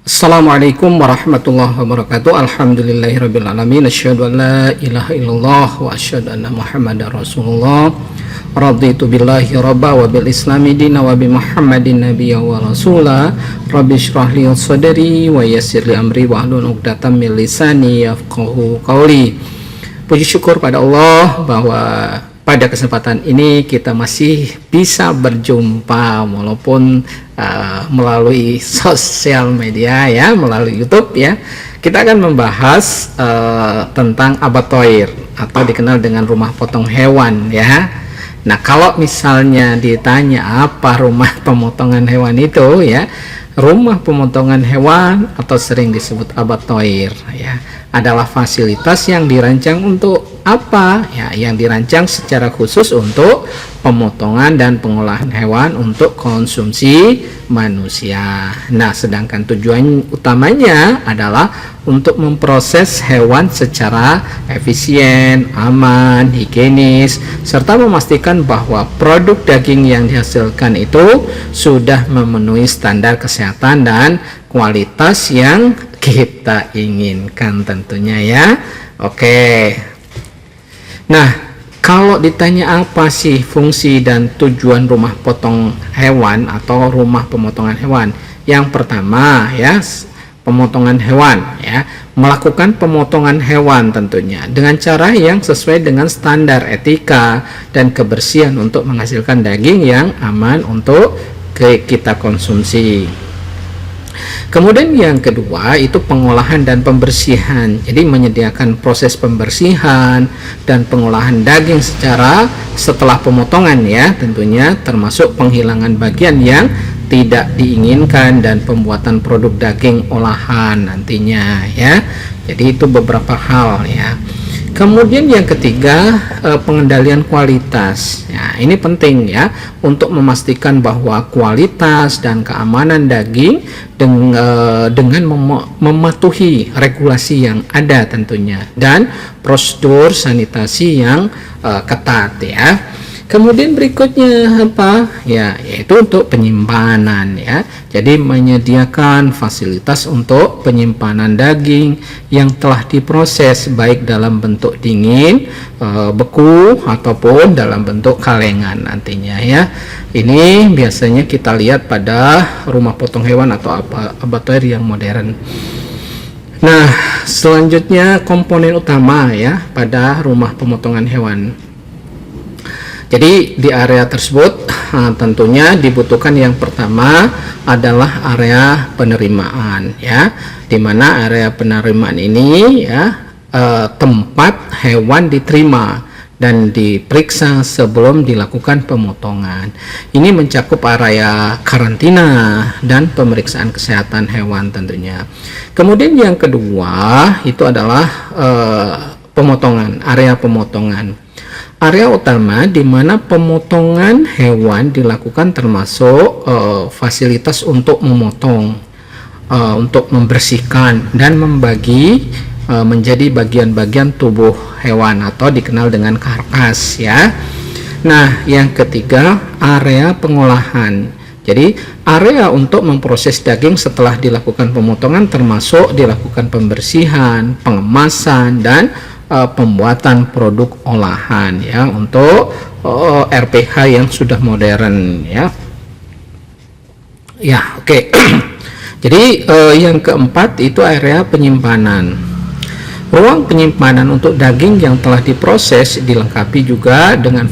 Assalamualaikum warahmatullahi wabarakatuh. Alhamdulillahirabbil alamin. Asyhadu an la ilaha illallah wa asyhadu anna Muhammadar Rasulullah. Raditu billahi rabba wa bil islami dina wa bi Muhammadin nabiyya wa rasula. Rabbi shrah li sadri wa yassir li amri wa hlul 'uqdatam min lisani yafqahu qawli. Puji syukur pada Allah bahwa pada kesempatan ini kita masih bisa berjumpa walaupun melalui sosial media ya, melalui YouTube ya. Kita akan membahas tentang abattoir atau dikenal dengan rumah potong hewan ya. Nah, kalau misalnya ditanya apa rumah pemotongan hewan itu ya, rumah pemotongan hewan atau sering disebut abattoir ya, adalah fasilitas yang dirancang untuk apa ya, yang dirancang secara khusus untuk pemotongan dan pengolahan hewan untuk konsumsi manusia. Nah, sedangkan tujuan utamanya adalah untuk memproses hewan secara efisien, aman, higienis, serta memastikan bahwa produk daging yang dihasilkan itu sudah memenuhi standar kesehatan dan kualitas yang kita inginkan tentunya ya. Oke. Nah, kalau ditanya apa sih fungsi dan tujuan rumah potong hewan atau rumah pemotongan hewan? Yang pertama ya, pemotongan hewan ya, melakukan pemotongan hewan tentunya dengan cara yang sesuai dengan standar etika dan kebersihan untuk menghasilkan daging yang aman untuk kita konsumsi. Kemudian yang kedua itu pengolahan dan pembersihan. Jadi menyediakan proses pembersihan dan pengolahan daging setelah pemotongan ya, tentunya termasuk penghilangan bagian yang tidak diinginkan dan pembuatan produk daging olahan nantinya ya. Jadi itu beberapa hal ya. Kemudian yang ketiga, pengendalian kualitas. Ya, ini penting ya untuk memastikan bahwa kualitas dan keamanan daging dengan mematuhi regulasi yang ada tentunya dan prosedur sanitasi yang ketat ya. Kemudian berikutnya apa? Ya, yaitu untuk penyimpanan ya. Jadi menyediakan fasilitas untuk penyimpanan daging yang telah diproses baik dalam bentuk dingin, beku ataupun dalam bentuk kalengan nantinya ya. Ini biasanya kita lihat pada rumah potong hewan atau abattoir yang modern. Nah, selanjutnya komponen utama ya pada rumah pemotongan hewan. Jadi di area tersebut tentunya dibutuhkan yang pertama adalah area penerimaan ya, dimana area penerimaan ini ya tempat hewan diterima dan diperiksa sebelum dilakukan pemotongan. Ini mencakup area karantina dan pemeriksaan kesehatan hewan tentunya. Kemudian yang kedua itu adalah area pemotongan. Area utama di mana pemotongan hewan dilakukan termasuk fasilitas untuk memotong, untuk membersihkan dan membagi menjadi bagian-bagian tubuh hewan atau dikenal dengan karkas ya. Nah, yang ketiga area pengolahan. Jadi area untuk memproses daging setelah dilakukan pemotongan termasuk dilakukan pembersihan, pengemasan dan pembuatan produk olahan ya untuk RPH yang sudah modern ya. Ya, oke. Jadi yang keempat itu area penyimpanan. Ruang penyimpanan untuk daging yang telah diproses dilengkapi juga dengan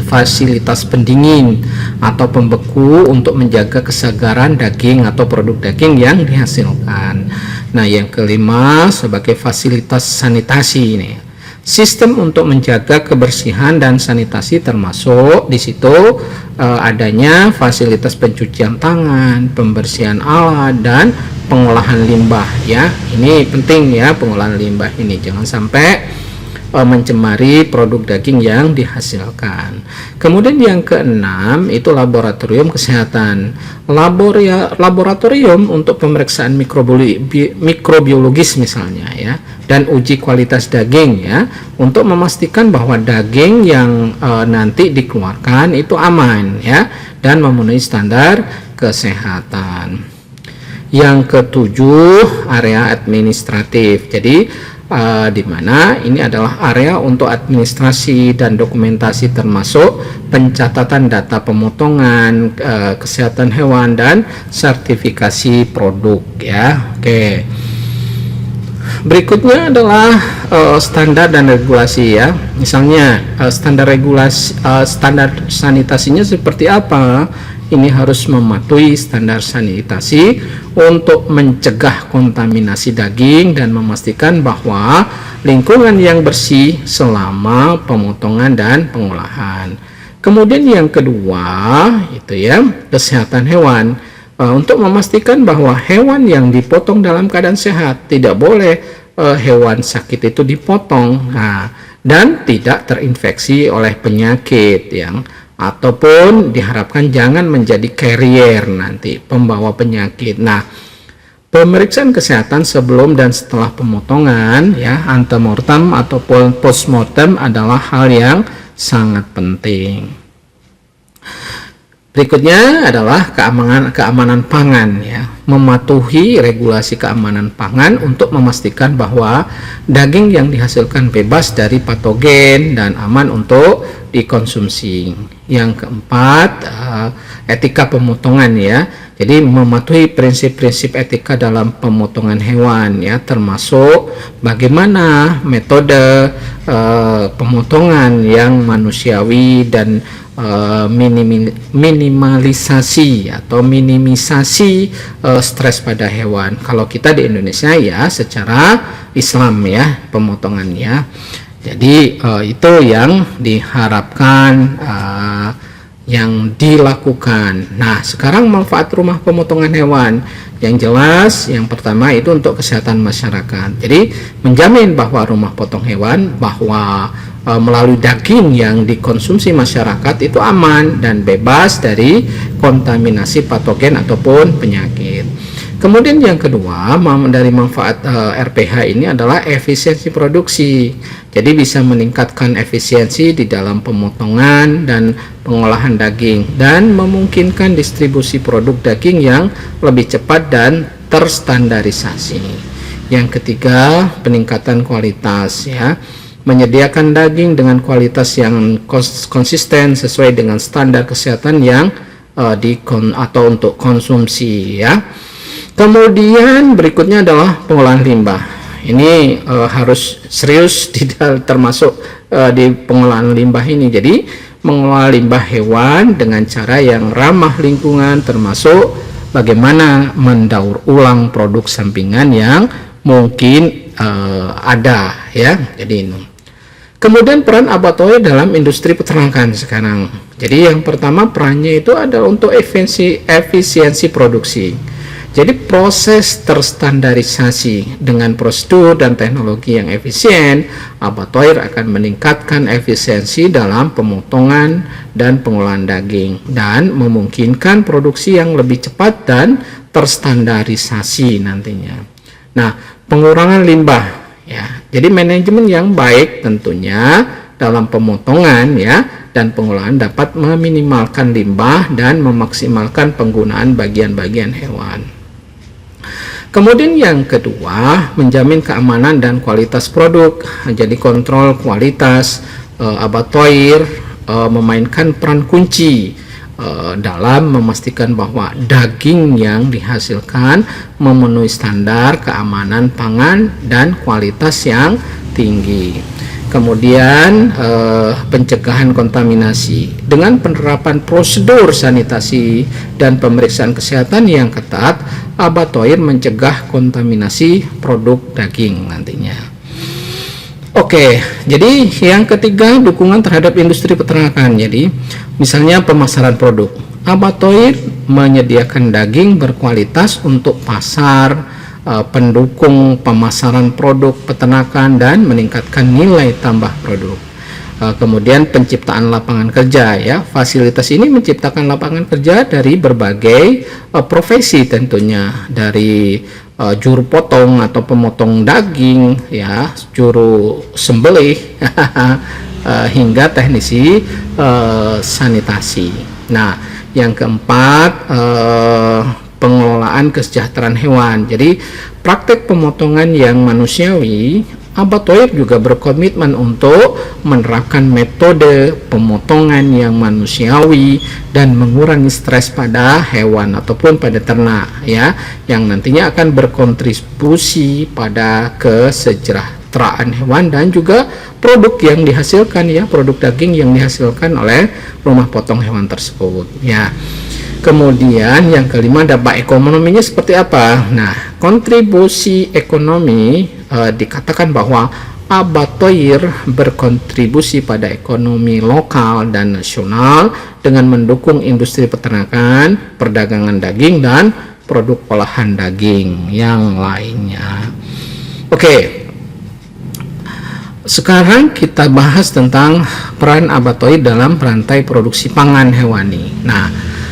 fasilitas pendingin atau pembeku untuk menjaga kesegaran daging atau produk daging yang dihasilkan. Nah, yang kelima sebagai fasilitas sanitasi ini. Sistem untuk menjaga kebersihan dan sanitasi termasuk di situ adanya fasilitas pencucian tangan, pembersihan alat dan pengolahan limbah ya. Ini penting ya, pengolahan limbah ini jangan sampai mencemari produk daging yang dihasilkan. Kemudian yang keenam itu laboratorium kesehatan. Laboratorium untuk pemeriksaan mikrobiologis misalnya ya, dan uji kualitas daging ya, untuk memastikan bahwa daging yang nanti dikeluarkan itu aman ya dan memenuhi standar kesehatan. Yang ketujuh, area administratif. Jadi di mana ini adalah area untuk administrasi dan dokumentasi, termasuk pencatatan data pemotongan, kesehatan hewan, dan sertifikasi produk ya. Oke. Berikutnya adalah standar dan regulasi ya. Misalnya standar regulasi, standar sanitasinya seperti apa? Ini harus mematuhi standar sanitasi untuk mencegah kontaminasi daging dan memastikan bahwa lingkungan yang bersih selama pemotongan dan pengolahan. Kemudian yang kedua itu ya, kesehatan hewan. Untuk memastikan bahwa hewan yang dipotong dalam keadaan sehat, tidak boleh hewan sakit itu dipotong, dan tidak terinfeksi oleh penyakit yang ataupun diharapkan jangan menjadi carrier nanti, pembawa penyakit. Nah, pemeriksaan kesehatan sebelum dan setelah pemotongan ya, antemortem ataupun postmortem adalah hal yang sangat penting. Berikutnya adalah keamanan pangan ya. Mematuhi regulasi keamanan pangan untuk memastikan bahwa daging yang dihasilkan bebas dari patogen dan aman untuk dikonsumsi. Yang keempat, etika pemotongan ya. Jadi mematuhi prinsip-prinsip etika dalam pemotongan hewan ya, termasuk bagaimana metode pemotongan yang manusiawi dan minimalisasi atau minimisasi stres pada hewan. Kalau kita di Indonesia ya secara Islam ya pemotongannya. Jadi itu yang diharapkan yang dilakukan. Nah, sekarang manfaat rumah pemotongan hewan. Yang jelas, yang pertama itu untuk kesehatan masyarakat. Jadi menjamin bahwa rumah potong hewan bahwa melalui daging yang dikonsumsi masyarakat itu aman dan bebas dari kontaminasi patogen ataupun penyakit. Kemudian yang kedua dari manfaat RPH ini adalah efisiensi produksi. Jadi bisa meningkatkan efisiensi di dalam pemotongan dan pengolahan daging dan memungkinkan distribusi produk daging yang lebih cepat dan terstandarisasi. Yang ketiga, peningkatan kualitas ya. Menyediakan daging dengan kualitas yang konsisten sesuai dengan standar kesehatan yang atau untuk konsumsi ya. Kemudian berikutnya adalah pengolahan limbah. Ini harus serius termasuk di pengolahan limbah ini. Jadi mengolah limbah hewan dengan cara yang ramah lingkungan, termasuk bagaimana mendaur ulang produk sampingan yang mungkin ada ya. Jadi ini. Kemudian peran abattoir dalam industri peternakan sekarang. Jadi yang pertama perannya itu adalah untuk efisiensi produksi. Jadi proses terstandarisasi dengan prosedur dan teknologi yang efisien, abattoir akan meningkatkan efisiensi dalam pemotongan dan pengolahan daging dan memungkinkan produksi yang lebih cepat dan terstandarisasi nantinya. Nah, pengurangan limbah ya. Jadi manajemen yang baik tentunya dalam pemotongan ya dan pengolahan dapat meminimalkan limbah dan memaksimalkan penggunaan bagian-bagian hewan. Kemudian yang kedua, menjamin keamanan dan kualitas produk. Jadi kontrol kualitas abattoir memainkan peran kunci dalam memastikan bahwa daging yang dihasilkan memenuhi standar keamanan pangan dan kualitas yang tinggi. Kemudian pencegahan kontaminasi dengan penerapan prosedur sanitasi dan pemeriksaan kesehatan yang ketat, abattoir mencegah kontaminasi produk daging nantinya. Oke, jadi yang ketiga dukungan terhadap industri peternakan. Jadi misalnya pemasaran produk, abattoir menyediakan daging berkualitas untuk pasar, pendukung pemasaran produk peternakan dan meningkatkan nilai tambah produk. Kemudian penciptaan lapangan kerja ya, fasilitas ini menciptakan lapangan kerja dari berbagai profesi tentunya, dari juru potong atau pemotong daging ya, juru sembelih hingga teknisi sanitasi. Nah, yang keempat pengelolaan kesejahteraan hewan. Jadi praktek pemotongan yang manusiawi, Abattoir juga berkomitmen untuk menerapkan metode pemotongan yang manusiawi dan mengurangi stres pada hewan ataupun pada ternak, ya, yang nantinya akan berkontribusi pada kesejahteraan hewan dan juga produk yang dihasilkan, ya, produk daging yang dihasilkan oleh rumah potong hewan tersebut, ya. Kemudian yang kelima, dampak ekonominya seperti apa? Nah, kontribusi ekonomi dikatakan bahwa Abattoir berkontribusi pada ekonomi lokal dan nasional dengan mendukung industri peternakan, perdagangan daging, dan produk olahan daging yang lainnya. Oke. Sekarang kita bahas tentang peran Abattoir dalam rantai produksi pangan hewani. Nah,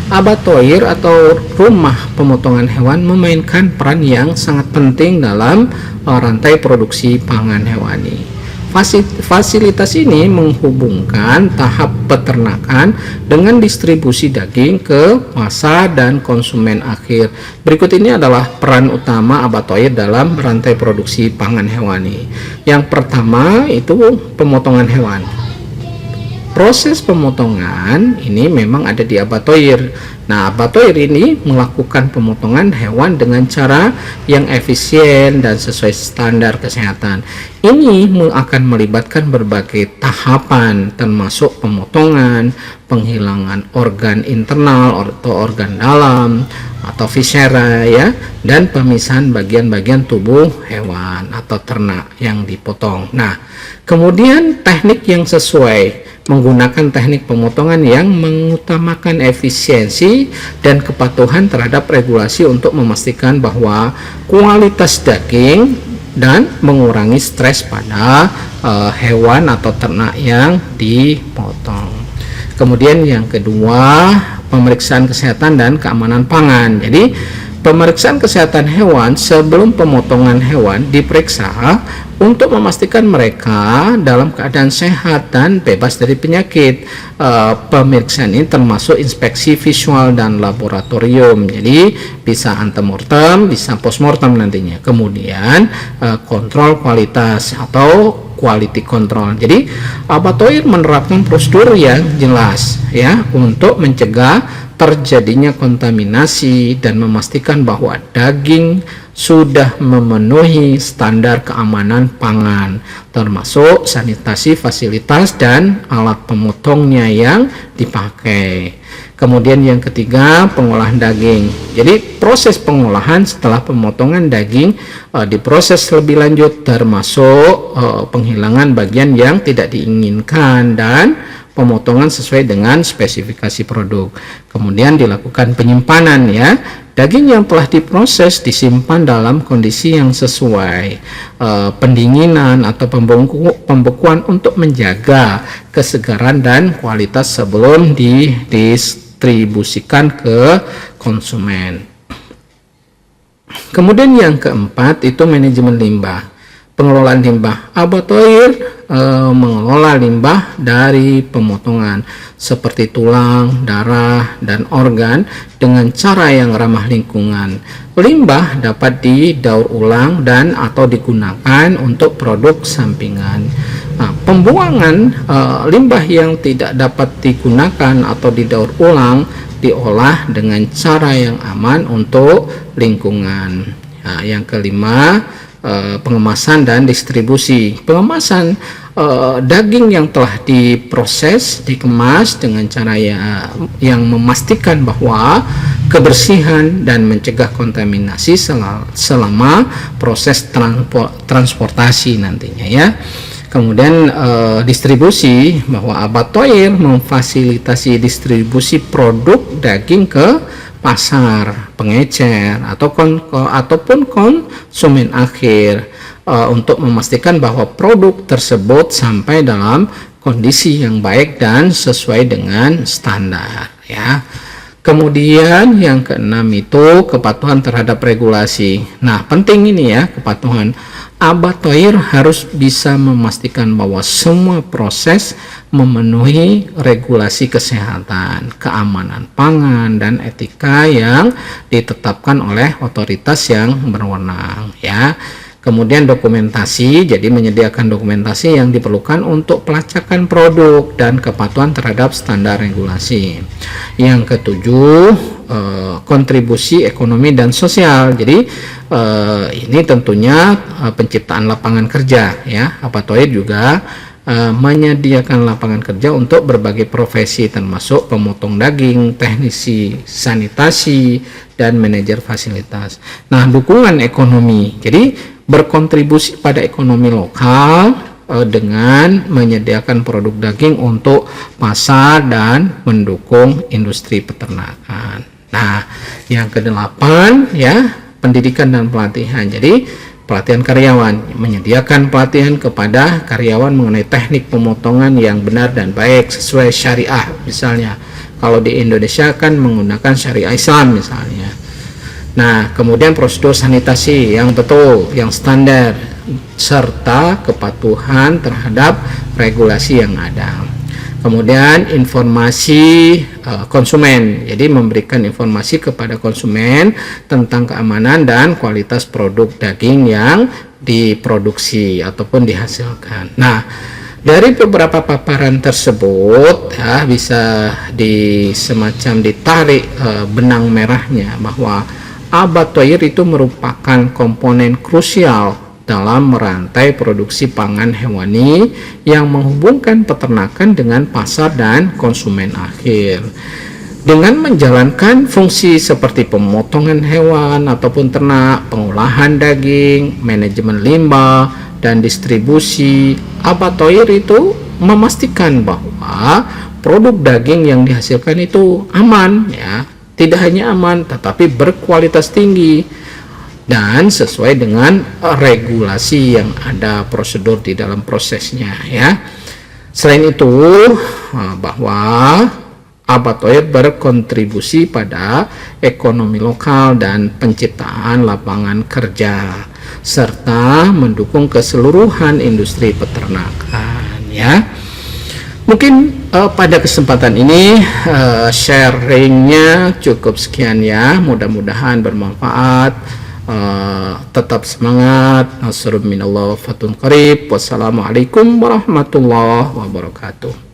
Abattoir atau rumah pemotongan hewan memainkan peran yang sangat penting dalam rantai produksi pangan hewani. Fasilitas ini menghubungkan tahap peternakan dengan distribusi daging ke pasar dan konsumen akhir. Berikut ini adalah peran utama Abattoir dalam rantai produksi pangan hewani. Yang pertama itu pemotongan hewan. Proses pemotongan ini memang ada di Abattoir. Nah, Abattoir ini melakukan pemotongan hewan dengan cara yang efisien dan sesuai standar kesehatan. Ini akan melibatkan berbagai tahapan, termasuk pemotongan, penghilangan organ internal atau organ dalam atau viscera, ya, dan pemisahan bagian-bagian tubuh hewan atau ternak yang dipotong. Nah, kemudian teknik yang sesuai menggunakan teknik pemotongan yang mengutamakan efisiensi dan kepatuhan terhadap regulasi untuk memastikan bahwa kualitas daging dan mengurangi stres pada hewan atau ternak yang dipotong. Kemudian yang kedua, pemeriksaan kesehatan dan keamanan pangan. Jadi pemeriksaan kesehatan hewan sebelum pemotongan hewan diperiksa untuk memastikan mereka dalam keadaan sehat dan bebas dari penyakit. Pemeriksaan ini termasuk inspeksi visual dan laboratorium, jadi bisa antemortem, bisa postmortem nantinya. Kemudian kontrol kualitas atau quality control. Jadi Abattoir menerapkan prosedur yang jelas, ya, untuk mencegah terjadinya kontaminasi dan memastikan bahwa daging sudah memenuhi standar keamanan pangan, termasuk sanitasi fasilitas dan alat pemotongnya yang dipakai. Kemudian yang ketiga, pengolahan daging. Jadi proses pengolahan setelah pemotongan daging diproses lebih lanjut, termasuk penghilangan bagian yang tidak diinginkan dan pemotongan sesuai dengan spesifikasi produk. Kemudian dilakukan penyimpanan, ya. Daging yang telah diproses disimpan dalam kondisi yang sesuai, pendinginan atau pembekuan untuk menjaga kesegaran dan kualitas sebelum didistribusikan ke konsumen. Kemudian yang keempat itu manajemen limbah. Pengelolaan limbah. Abattoir mengelola limbah dari pemotongan seperti tulang, darah, dan organ dengan cara yang ramah lingkungan. Limbah dapat didaur ulang dan atau digunakan untuk produk sampingan. Nah, pembuangan limbah yang tidak dapat digunakan atau didaur ulang diolah dengan cara yang aman untuk lingkungan. Nah, yang kelima, pengemasan dan distribusi. Pengemasan daging yang telah diproses dikemas dengan cara yang memastikan bahwa kebersihan dan mencegah kontaminasi selama proses transportasi nantinya, ya. Kemudian distribusi, bahwa Abattoir memfasilitasi distribusi produk daging ke pasar, pengecer, ataupun konsumen akhir, untuk memastikan bahwa produk tersebut sampai dalam kondisi yang baik dan sesuai dengan standar, ya. Kemudian yang keenam itu kepatuhan terhadap regulasi. Nah, penting ini ya, kepatuhan. Abattoir harus bisa memastikan bahwa semua proses memenuhi regulasi kesehatan, keamanan pangan, dan etika yang ditetapkan oleh otoritas yang berwenang ya. Kemudian dokumentasi, jadi menyediakan dokumentasi yang diperlukan untuk pelacakan produk dan kepatuhan terhadap standar regulasi. Yang ketujuh, kontribusi ekonomi dan sosial. Jadi ini tentunya penciptaan lapangan kerja ya. Abattoir juga menyediakan lapangan kerja untuk berbagai profesi termasuk pemotong daging, teknisi sanitasi, dan manajer fasilitas. Nah, dukungan ekonomi. Jadi berkontribusi pada ekonomi lokal dengan menyediakan produk daging untuk pasar dan mendukung industri peternakan. Nah, yang kedelapan ya, pendidikan dan pelatihan. Jadi pelatihan karyawan, menyediakan pelatihan kepada karyawan mengenai teknik pemotongan yang benar dan baik sesuai syariah. Misalnya kalau di Indonesia kan menggunakan syariah Islam misalnya. Nah, kemudian prosedur sanitasi yang betul, yang standar, serta kepatuhan terhadap regulasi yang ada. Kemudian informasi konsumen, jadi memberikan informasi kepada konsumen tentang keamanan dan kualitas produk daging yang diproduksi ataupun dihasilkan. Nah, dari beberapa paparan tersebut ya, bisa semacam ditarik benang merahnya bahwa abattoir itu merupakan komponen krusial dalam merantai produksi pangan hewani yang menghubungkan peternakan dengan pasar dan konsumen akhir. Dengan menjalankan fungsi seperti pemotongan hewan ataupun ternak, pengolahan daging, manajemen limbah, dan distribusi, abattoir itu memastikan bahwa produk daging yang dihasilkan itu aman ya. Tidak hanya aman, tetapi berkualitas tinggi dan sesuai dengan regulasi yang ada, prosedur di dalam prosesnya ya. Selain itu, bahwa abattoir berkontribusi pada ekonomi lokal dan penciptaan lapangan kerja serta mendukung keseluruhan industri peternakan ya. Mungkin pada kesempatan ini sharingnya cukup sekian ya, mudah-mudahan bermanfaat. Tetap semangat. Nasrun minallah wa fatun qarib. Wassalamualaikum warahmatullahi wabarakatuh.